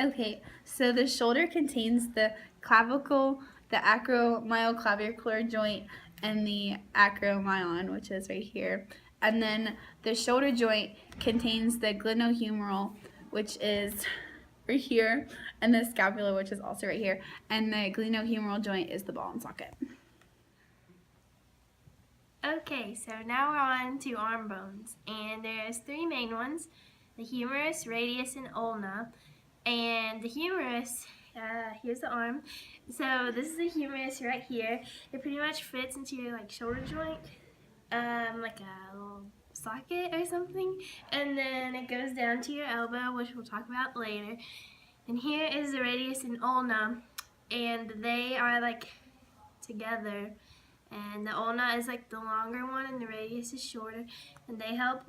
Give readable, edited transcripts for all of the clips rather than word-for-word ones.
Okay, so the shoulder contains the clavicle, the acromyoclavicular joint, and the acromyelin, which is right here. And then the shoulder joint contains the glenohumeral, which is right here, and the scapula, which is also right here. And the glenohumeral joint is the ball and socket. Okay, so now we're on to arm bones, and there's three main ones: the humerus, radius, and ulna. And the humerus, here's the arm. So this is the humerus right here. It pretty much fits into your shoulder joint, like a little socket or something. And then it goes down to your elbow, which we'll talk about later. And here is the radius and ulna, and they are together. And the ulna is the longer one, and the radius is shorter. And they help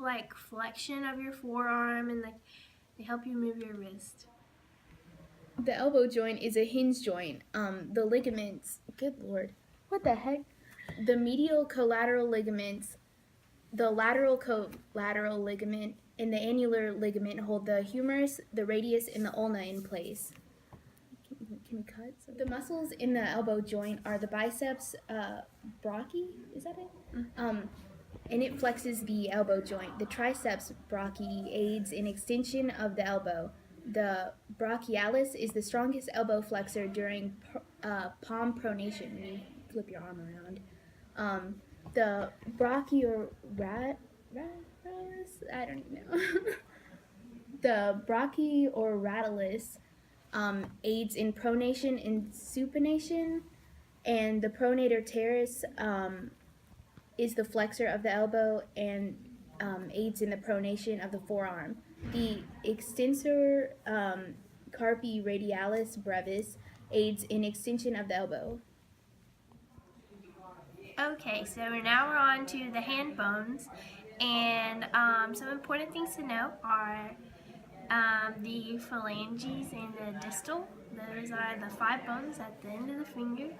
flexion of your forearm, and they help you move your wrist. The elbow joint is a hinge joint. The ligaments, good lord, what the heck? The medial collateral ligaments, the lateral collateral ligament, and the annular ligament hold the humerus, the radius, and the ulna in place. Can we cut? The muscles in the elbow joint are the biceps brachii, is that it? And it flexes the elbow joint. The triceps brachii aids in extension of the elbow. The brachialis is the strongest elbow flexor during palm pronation, when you flip your arm around. The brachioradialis, I don't even know. The brachioradialis aids in pronation and supination, and the pronator teres is the flexor of the elbow and aids in the pronation of the forearm. The extensor carpi radialis brevis aids in extension of the elbow. Okay, so now we're on to the hand bones, and some important things to know are the phalanges and the distal. Those are the 5 bones at the end of the finger.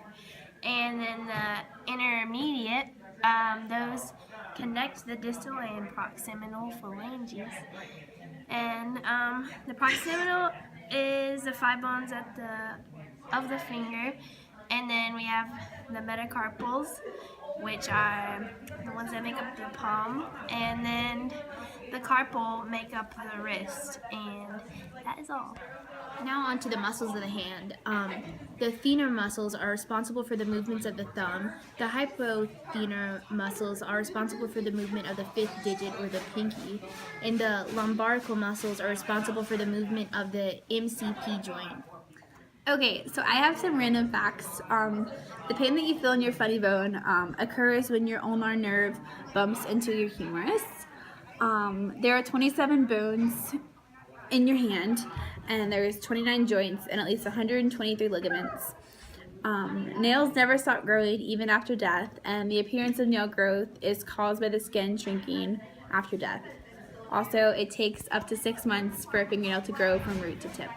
And then the intermediate, those connect the distal and proximal phalanges. And the proximal is the 5 bones of the finger. And then we have the metacarpals, which are the ones that make up the palm. And then the carpal make up the wrist. And that is all. Now on to the muscles of the hand. The thenar muscles are responsible for the movements of the thumb. The hypothenar muscles are responsible for the movement of the 5th digit, or the pinky. And the lumbrical muscles are responsible for the movement of the MCP joint. Okay, so I have some random facts. The pain that you feel in your funny bone occurs when your ulnar nerve bumps into your humerus. There are 27 bones in your hand, and there's 29 joints and at least 123 ligaments. Nails never stop growing even after death, and the appearance of nail growth is caused by the skin shrinking after death. Also, it takes up to 6 months for a fingernail to grow from root to tip.